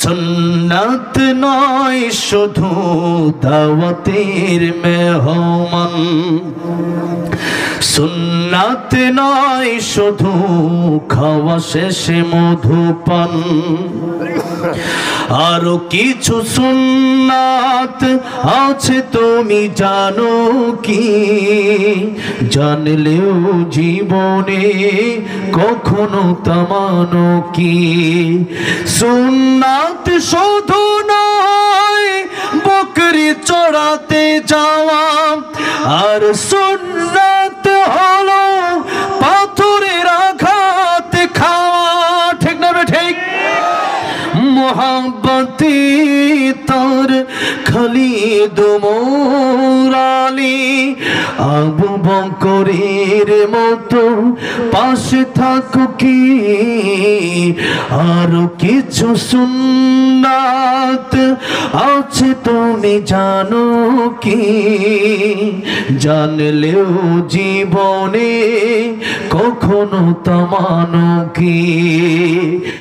সুন্নাত নয় শুধু দাওয়াতের মেহমান, সুন্নাত নয় শুধু খাওয়া শেষে মধুপান, আরো কিছু সুন্নাত আছে তুমি জানো কি? জানলেও জীবনে কখনো তা মানো কি? সুন্নাত শুধু নয় বকরি চড়াতে যাওয়া, আর সুন্নাত হলো পাথরের আঘাত খাওয়া। ঠিক না ঠিক? মোহাব্বতে তার খালিদ মোর আলী আবু বকরের মতো পাশে থাকো কি? আরো কিছু সুন্নাত আছে তুমি জানো কি? জানলেও জীবনে কখনো তা মানো কি?